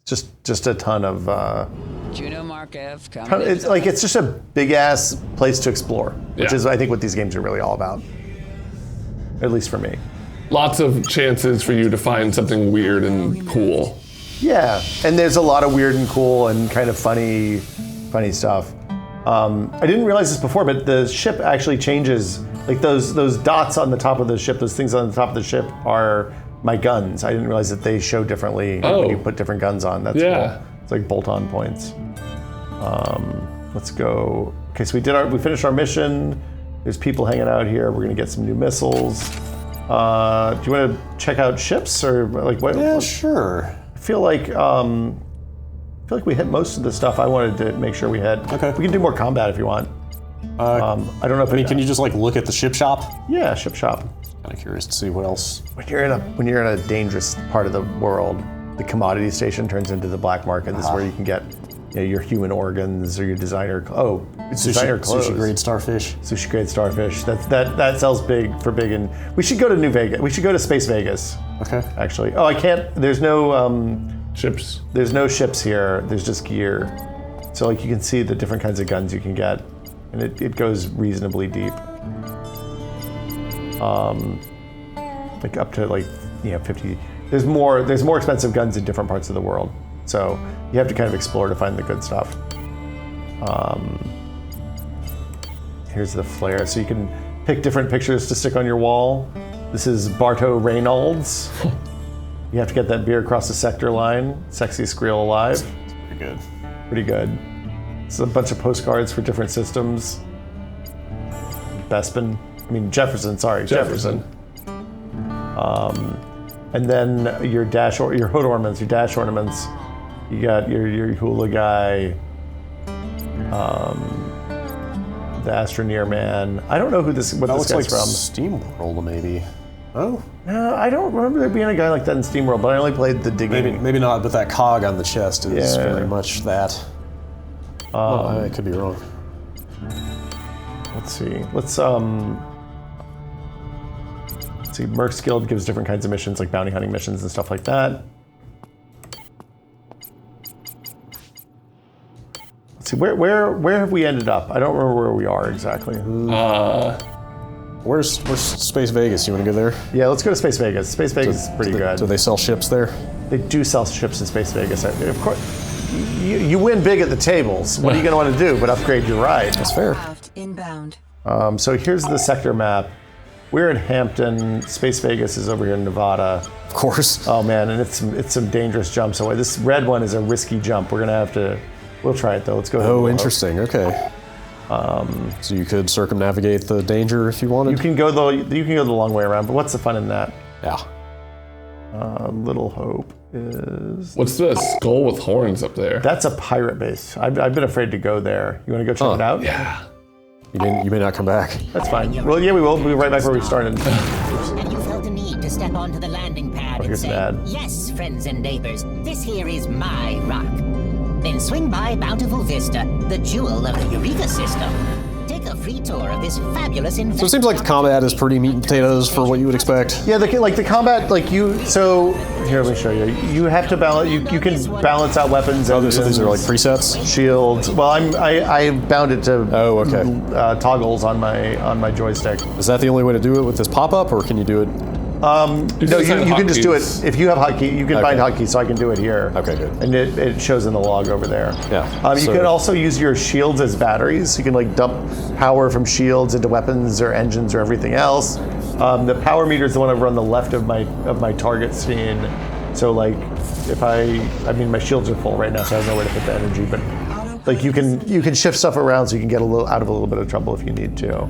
Just a ton of. Juno Markev coming. It's like it's just a big ass place to explore, which Yeah. is I think what these games are really all about. At least for me. Lots of chances for you to find something weird and cool. Yeah, and there's a lot of weird and cool and kind of funny stuff. I didn't realize this before, but the ship actually changes. Like those dots on the top of the ship, those things on the top of the ship are my guns. I didn't realize that they show differently when you put different guns on. That's Yeah. cool. It's like bolt-on points. Let's go. Okay, so we finished our mission. There's people hanging out here. We're gonna get some new missiles. Do you want to check out ships or like what? Yeah, sure. I feel like we hit most of the stuff I wanted to make sure we hit. Okay. We can do more combat if you want. I don't know if I mean, can you just like look at the ship shop? Yeah, ship shop. Kind of curious to see what else. When you're in a dangerous part of the world, the commodity station turns into the black market. This is where you can get your human organs or your designer. Oh, it's designer clothes. Sushi grade starfish. Sushi grade starfish. That sells big, and we should go to New Vegas. We should go to Space Vegas. Okay. Actually, oh, I can't. There's no Ships. There's no ships here. There's just gear. So like you can see the different kinds of guns you can get, and it goes reasonably deep. Like up to like 50. There's more expensive guns in different parts of the world, so you have to kind of explore to find the good stuff. Here's the flare, so you can pick different pictures to stick on your wall. This is Bartow Reynolds. You have to get that beer across the sector line. Sexiest grill alive. It's pretty good. Pretty good. It's a bunch of postcards for different systems. Jefferson, sorry. Jefferson. And then your hood ornaments, your dash ornaments. You got your hula guy, the Astroneer man. I don't know what this guy's like from. SteamWorld, maybe. Oh, No, I don't remember there being a guy like that in SteamWorld, but I only played the digging. maybe not. But that cog on the chest is Yeah. very much that. I could be wrong. Let's see. Let's see. Merc's Guild gives different kinds of missions, like bounty hunting missions and stuff like that. Let's see. Where have we ended up? I don't remember where we are exactly. Where's Space Vegas? You want to go there? Yeah, let's go to Space Vegas. Space Vegas is pretty good. Do they sell ships there? They do sell ships in Space Vegas. Of course, you win big at the tables. What are you going to want to do but upgrade your ride? That's fair. Aircraft inbound. So here's the sector map. We're in Hampton. Space Vegas is over here in Nevada. Of course. Oh man, and it's some dangerous jumps away. This red one is a risky jump. We're gonna have to. We'll try it though. Let's go. Oh, interesting. Okay. So you could circumnavigate the danger if you wanted. You can go the long way around. But what's the fun in that? Yeah. Little Hope is. What's the skull with horns up there? That's a pirate base. I've been afraid to go there. You want to go check it out? Yeah. You may not come back. That's fine. Well, yeah, we will. We'll be right back where we started. And you felt the need to step onto the landing pad and here's say, the ad. yes, friends and neighbors, this here is my rock. Then swing by Bountiful Vista, the jewel of the Eureka system. Take a free tour of this fabulous investment. So it seems like the combat is pretty meat and potatoes for what you would expect. Yeah, the combat, so here, let me show you. You have to balance. You can balance out weapons. Oh, so these are like presets. Shields. Well, I bound it to toggles on my joystick. Is that the only way to do it with this pop-up, or can you do it? No, you can just do it if you have hotkey. You can find hotkeys, so I can do it here. Okay, good. And it shows in the log over there. Yeah. You can also use your shields as batteries. You can like dump power from shields into weapons or engines or everything else. The power meter is the one over on the left of my target scene. So like, if my shields are full right now, so I have nowhere to put the energy. But like you can shift stuff around so you can get out of a little bit of trouble if you need to.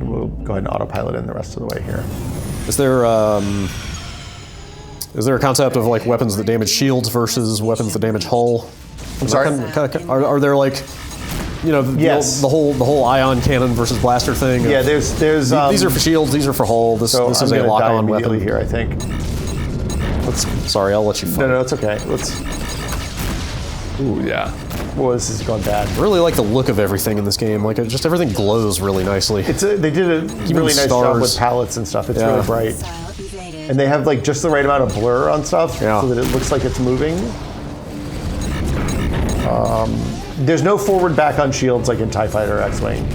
We'll go ahead and autopilot in the rest of the way here. Is there a concept of like weapons that damage shields versus weapons that damage hull? I'm sorry. Are there like, Yes. the whole ion cannon versus blaster thing? Yeah, there's. These are for shields. These are for hull. This is a lock-on weapon here, I think. Sorry, I'll let you. No, it's okay. Ooh, yeah. Well, this is going bad. I really like the look of everything in this game. Like, just everything glows really nicely. They did a really nice job with palettes and stuff. It's really bright. And they have like just the right amount of blur on stuff so that it looks like it's moving. There's no forward back on shields like in TIE Fighter or X-Wing.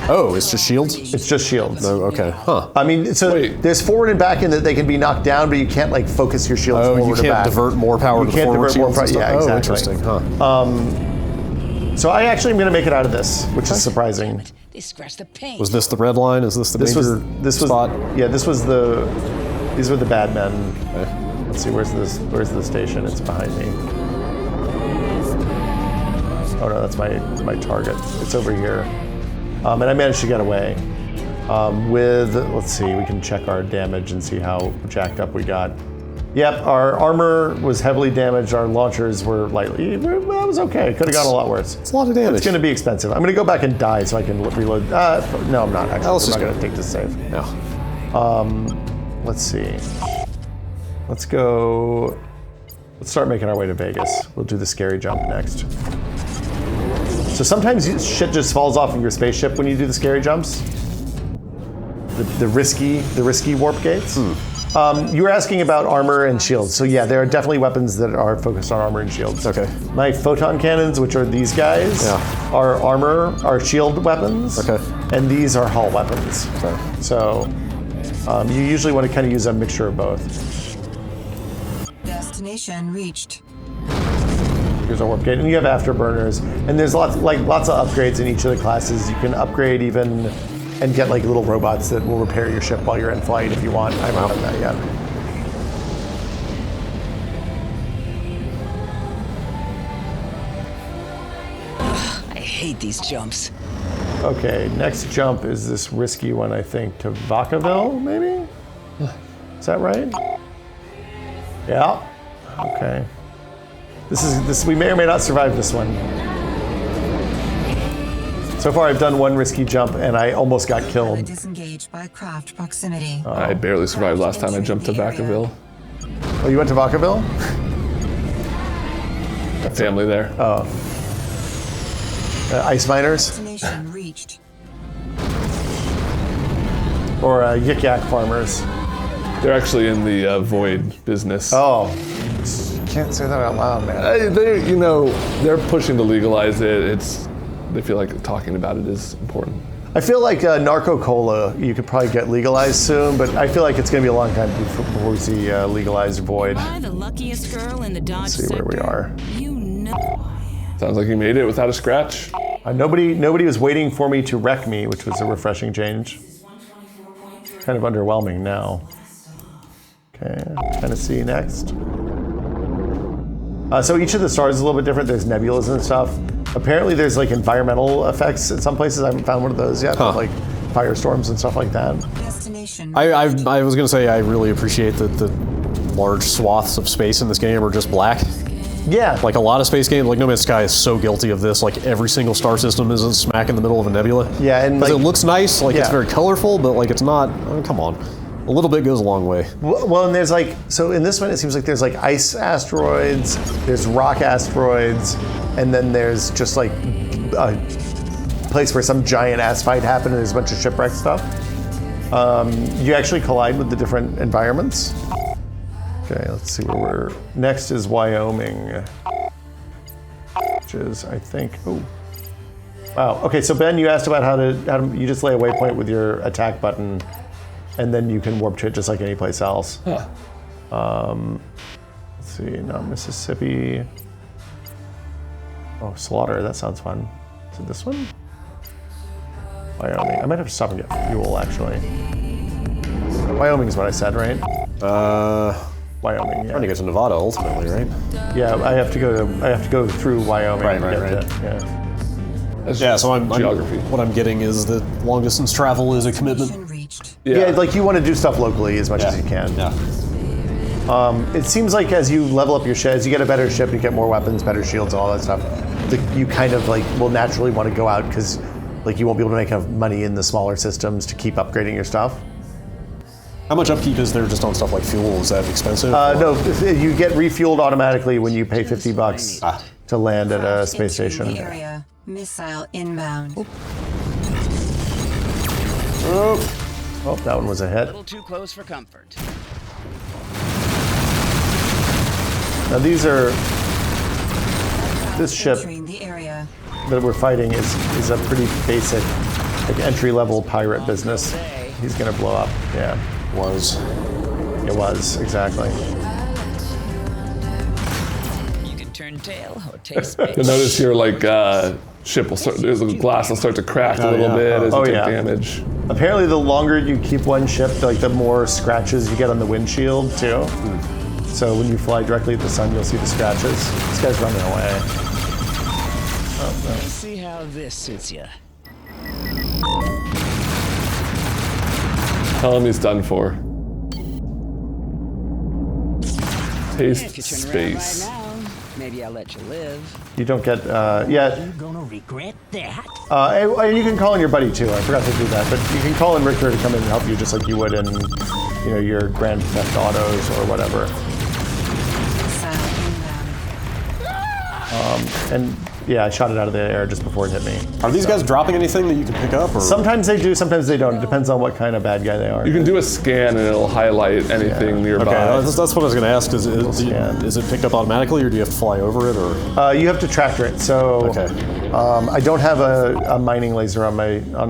Oh, it's just shields? It's just shields. No, okay. Huh. There's forward and back in that they can be knocked down, but you can't like focus your shields forward or back. You can't divert more power to forward shields and stuff? Yeah, exactly. Oh, interesting, huh. So I actually am going to make it out of this, which is surprising. They scratched the paint. Was this the red line? Is this the major spot? Yeah, these were the bad men. Okay. Let's see, where's the station? It's behind me. Oh no, that's my target. It's over here. And I managed to get away. Let's see, we can check our damage and see how jacked up we got. Yep, our armor was heavily damaged. Our launchers were lightly. Well, it was okay. It could have gone a lot worse. It's a lot of damage. It's going to be expensive. I'm going to go back and die so I can reload. No, I'm not actually. I'm not going to take this save. No. Let's see. Let's go. Let's start making our way to Vegas. We'll do the scary jump next. So sometimes shit just falls off of your spaceship when you do the scary jumps. The risky warp gates. You were asking about armor and shields. So yeah, there are definitely weapons that are focused on armor and shields. Okay. My photon cannons, which are these guys, are shield weapons. Okay. And these are hull weapons. Okay. So you usually want to kind of use a mixture of both. Destination reached. Here's our warp gate, and you have afterburners, and there's lots of upgrades in each of the classes. You can upgrade even and get like little robots that will repair your ship while you're in flight if you want. I haven't done that yet. I hate these jumps. Okay, next jump is this risky one, I think, to Vacaville, maybe? Is that right? Yeah. Okay. This we may or may not survive this one. So far I've done one risky jump and I almost got killed. Disengaged by craft proximity. I barely survived last time I jumped to Vacaville. Oh, you went to Vacaville? Got family there. Oh. Ice miners? Destination reached. Or Yik Yak farmers? They're actually in the void business. Oh. Can't say that out loud, man. They're pushing to legalize it. They feel like talking about it is important. I feel like Narco Cola, you could probably get legalized soon, but I feel like it's going to be a long time before we see legalized void. Am I the luckiest girl in the Dodge Let's see where we are. You know. Sounds like you made it without a scratch. Nobody was waiting for me to wreck me, which was a refreshing change. Kind of underwhelming now. Okay, Tennessee next. So each of the stars is a little bit different. There's nebulas and stuff. Apparently there's like environmental effects in some places. I haven't found one of those yet, but like firestorms and stuff like that. Destination. I was gonna say I really appreciate that the large swaths of space in this game are just black. Yeah. Like a lot of space games, like No Man's Sky is so guilty of this. Like every single star system is smack in the middle of a nebula. Yeah, and because like, it looks nice, like it's very colorful, but like it's not. I mean, come on, a little bit goes a long way. Well, and there's like, so in this one it seems like there's like ice asteroids, there's rock asteroids, and then there's just like a place where some giant ass fight happened and there's a bunch of shipwreck stuff. You actually collide with the different environments. Okay, let's see where we're. Next is Wyoming, which is, I think, oh. Wow, okay, so Ben, you asked about how to you just lay a waypoint with your attack button, and then you can warp to it just like any place else. Huh. Let's see, not Mississippi. Oh, Slaughter, that sounds fun. Is it this one? Wyoming. I might have to stop and get fuel, actually. Wyoming is what I said, right? Wyoming, yeah. Trying to get to Nevada ultimately, right? Yeah, I have to go through Wyoming. Right, to right, get right. to, yeah. That's Yeah, so I'm geography. what I'm getting is that long distance travel is a commitment. Reached. Yeah, like you want to do stuff locally as much as you can. Yeah. It seems like as you level up your ship, as you get a better ship, you get more weapons, better shields, and all that stuff. You kind of like will naturally want to go out because like you won't be able to make enough money in the smaller systems to keep upgrading your stuff. How much upkeep is there just on stuff like fuel? Is that expensive? No, you get refueled automatically when you pay $50 to land at a space station. The area. Missile inbound. Oh, that one was a A hit. little too close for comfort. Now this ship Entering the area. that we're fighting is a pretty basic, like entry-level pirate business. He's gonna blow up. Yeah, it was exactly. You can turn tail or take space. You'll notice your ship will start. The glass will start to crack a little bit as it takes damage. Apparently, the longer you keep one ship, the more scratches you get on the windshield too. So when you fly directly at the sun, you'll see the scratches. This guy's running away. Oh, no. Let's see how this suits you. Tell him he's done for. Taste If you turn around right space. now, maybe I'll let you live. You don't get, yeah. You're gonna regret that. And you can call in your buddy too. I forgot to do that, but you can call in Richter to come in and help you just like you would in, your Grand Theft Autos or whatever. Missile inbound. And Yeah, I shot it out of the air just before it hit me. Are these guys dropping anything that you can pick up? Or? Sometimes they do, sometimes they don't. It depends on what kind of bad guy they are. You can do a scan and it'll highlight anything nearby. Okay, that's what I was going to ask. Is it picked up automatically, or do you have to fly over it, or? You have to tractor it. So Okay. I don't have a mining laser on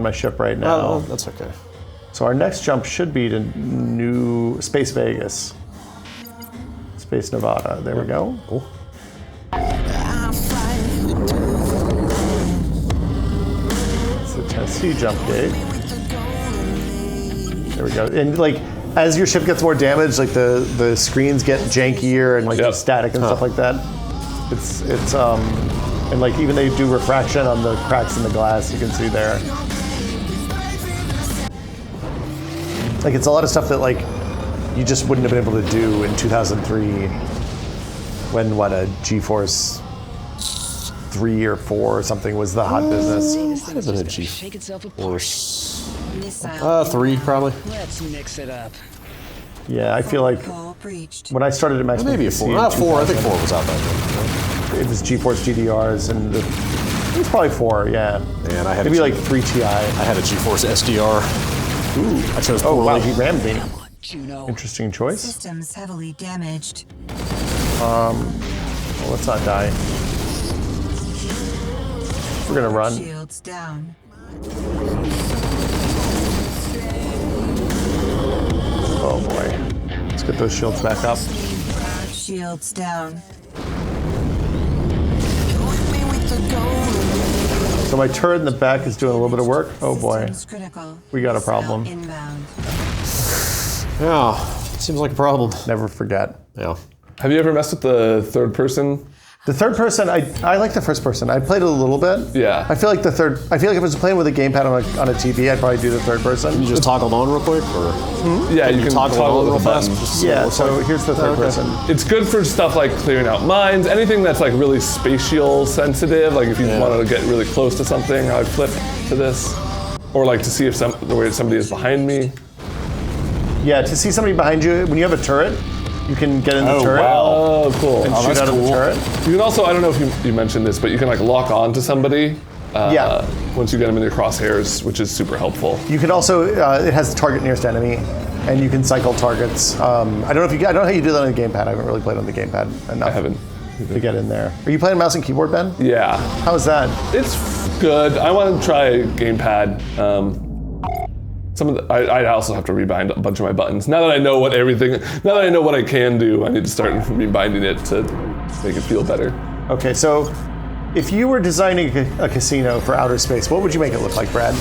my ship right now. Oh, that's okay. So our next jump should be to New Space Vegas, Space Nevada. There we go. Cool. It's the Tennessee jump gate. There we go. And like, as your ship gets more damaged, like the screens get jankier and like static and stuff like that. It's and like even they do refraction on the cracks in the glass. You can see there. Like it's a lot of stuff that like you just wouldn't have been able to do in 2003 when a GeForce 3 or 4 or something was the hot business. Might have been a GeForce. Missile. 3 probably. Let's mix it up. Yeah, I feel like Protocol breached. when I started at Max Maybe a 4. Not 4. I think 4 was out back then. it was GeForce GDRs and it was probably 4. Yeah. Man, I had maybe like 3 Ti. I had a GeForce SDR. Ooh, I chose oh wow, poorly. he rammed me. Juno. Interesting choice. Systems heavily damaged. Well, let's not die. We're gonna run. Shields down. Oh boy. Let's get those shields back up. Shields down. So my turret in the back is doing a little bit of work. Oh boy. Systems critical. We got a Missile problem. Inbound. Yeah, seems like a problem. Never forget. Yeah. Have you ever messed with the third person? The third person, I like the first person. I played it a little bit. Yeah. I feel like if I was playing with a gamepad on a TV, I'd probably do the third person. You just toggled on real quick, or Yeah, you can toggle on with real the fast. button. Just Yeah, looks so like- here's the third Okay. person. It's good for stuff like clearing out mines, anything that's like really spatial sensitive. Like if you want to get really close to something, I would flip to this, or like to see if somebody is behind me. Yeah, to see somebody behind you, when you have a turret, you can get in the Oh, turret wow. Oh, cool. and shoot that's out of the cool. turret. You can also, I don't know if you mentioned this, but you can like lock on to somebody. Yeah. Once you get them in your crosshairs, which is super helpful. You can also, it has target nearest enemy, and you can cycle targets. I don't know how you do that on the gamepad. I haven't really played on the gamepad enough I haven't. to get in there. Are you playing mouse and keyboard, Ben? Yeah, How is that? it's good. I want to try gamepad. I also have to rebind a bunch of my buttons. Now that I know what I can do, I need to start rebinding it to make it feel better. Okay, so if you were designing a casino for outer space, what would you make it look like, Brad?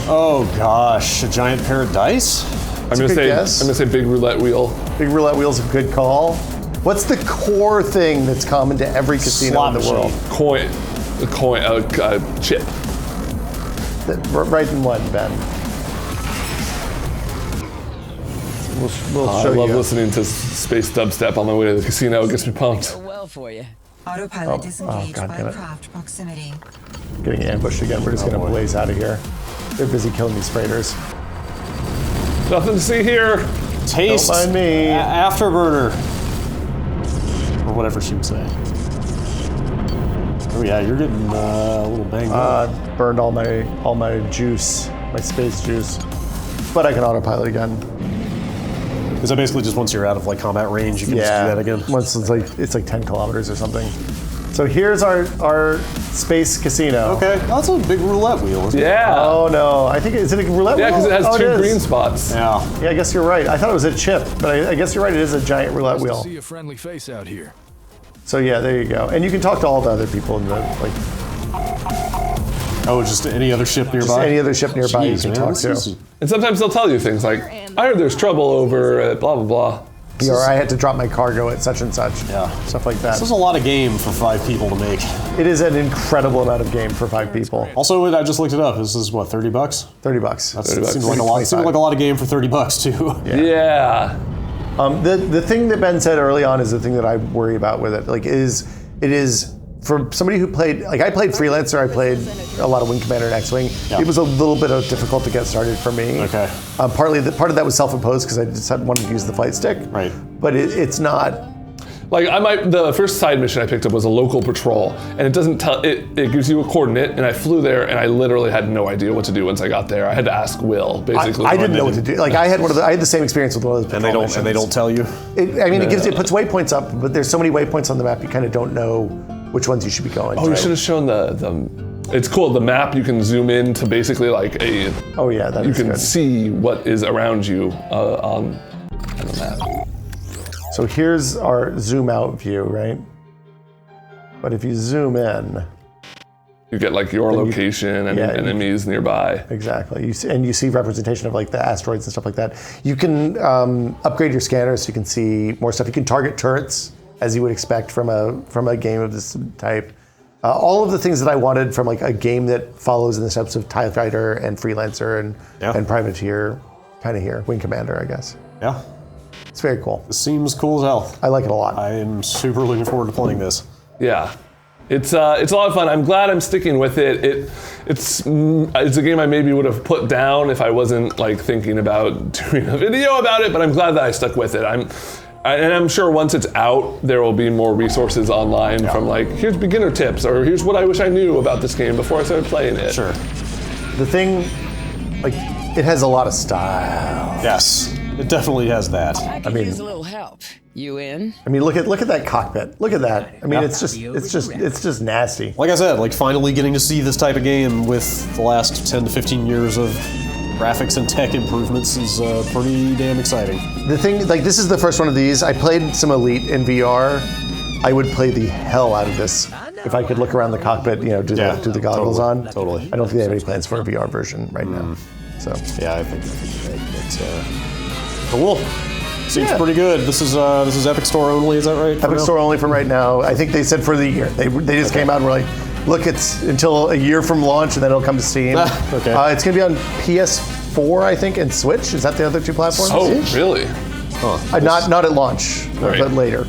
Oh gosh, a giant pair of dice? I'm gonna good say guess. I'm gonna say big roulette wheel. Big roulette wheel's a good call. What's the core thing that's common to every casino Slot in the world? Chip. Right in one, Ben. We'll I show love you. listening to space dubstep on my way to the casino. It gets me pumped. Well for you. Autopilot disengaged God by damn it. craft proximity. Getting ambushed again. We're just gonna blaze out of here. They're busy killing these freighters. Nothing to see here. Taste Don't mind me. Afterburner. Or whatever she would say. Oh yeah, you're getting a little banged up. Burned all my juice, my space juice. But I can autopilot again. Is that basically just once you're out of like combat range, you can just do that again? Once it's like 10 kilometers or something. So here's our space casino. Okay, that's a big roulette wheel, isn't it? Yeah. Oh no, I think is it a roulette Yeah, wheel? because it has Oh, two is. green spots. Yeah. Yeah, I guess you're right. I thought it was a chip, but I guess you're right. It is a giant roulette wheel. See a friendly face out here. So yeah, there you go. And you can talk to all the other people in the like Oh, just any other ship nearby? just any other ship nearby you Jeez, can man, talk this to. is- And sometimes they'll tell you things like, I heard there's trouble over at blah, blah, blah. Or I had to drop my cargo at such and such. Yeah. Stuff like that. This is a lot of game for 5 people to make. It is an incredible amount of game for 5 people. Also, I just looked it up. This is what, $30? $30. That 30 seems bucks. like a lot. Seems like a lot of game for $30 too. Yeah. The thing that Ben said early on is the thing that I worry about with it. Like, it is for somebody who played, like I played Freelancer, I played a lot of Wing Commander and X-Wing. Yeah. It was a little bit difficult to get started for me. Okay. Part of that was self-imposed because I just wanted to use the flight stick. Right. But it's not. Like the first side mission I picked up was a local patrol, and it doesn't tell it gives you a coordinate, and I flew there, and I literally had no idea what to do once I got there. I had to ask Will, basically. I didn't know what to do. Like I had the same experience with one of those patrol missions. And they don't tell you. It puts waypoints up, but there's so many waypoints on the map you kind of don't know which ones you should be going. Oh, you should have shown the. It's cool. The map you can zoom in to basically like a. Oh yeah, that you is can good. see what is around you on the map. So here's our zoom out view, right? But if you zoom in, you get like your location and enemies nearby. Exactly. You see representation of like the asteroids and stuff like that. You can upgrade your scanner so you can see more stuff. You can target turrets as you would expect from a game of this type. All of the things that I wanted from like a game that follows in the steps of TIE Fighter and Freelancer and Privateer, kind of here, Wing Commander, I guess. Yeah. It's very cool. It seems cool as hell. I like it a lot. I am super looking forward to playing this. Yeah. It's a lot of fun. I'm glad I'm sticking with it. It's a game I maybe would have put down if I wasn't like thinking about doing a video about it, but I'm glad that I stuck with it. I'm sure once it's out, there will be more resources online from like, here's beginner tips, or here's what I wish I knew about this game before I started playing it. Sure. The thing, like, it has a lot of style. Yes, it definitely has that. I could use a little help. You in? I mean, look at that cockpit. Look at that. I mean, it's just nasty. Like I said, like finally getting to see this type of game with the last 10 to 15 years of graphics and tech improvements is pretty damn exciting. The thing, like, this is the first one of these. I played some Elite in VR. I would play the hell out of this if I could look around the cockpit, do the goggles on. Totally. I don't think they have any plans for a VR version right now. So yeah, I think it's cool. Seems pretty good. This is Epic Store only, is that right? Epic Store only for right now. I think they said for the year. They just came out and were like, look, it's until a year from launch and then it'll come to Steam. Okay. It's gonna be on PS4, I think, and Switch. Is that the other two platforms? Oh, really? Huh. Not at launch, but later.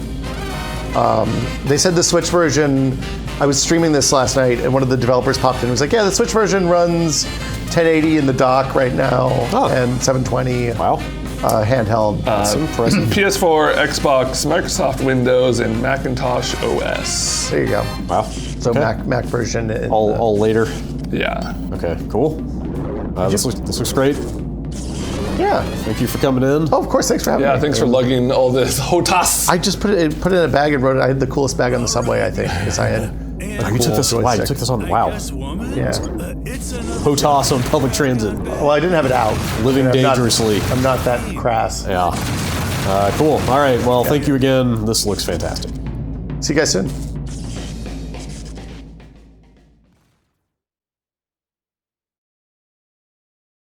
They said the Switch version, I was streaming this last night and one of the developers popped in and was like, yeah, the Switch version runs 1080 in the dock right now and 720. Wow. Handheld. That's impressive. PS4, Xbox, Microsoft Windows, and Macintosh OS. There you go. Wow. So Mac version. All later. Yeah. Okay. Cool. This looks great. Yeah. Thank you for coming in. Oh, of course. Thanks for having me. Yeah. Thanks for lugging all this HOTAS. I just put it in a bag and wrote it. I had the coolest bag on the subway, I think, because I had. You took this. Wow, you took this on. Wow. Yeah. HOTAS on public transit. Well, I didn't have it out. Living dangerously. I'm not that crass. Yeah. Cool. All right. Well, thank you again. This looks fantastic. See you guys soon.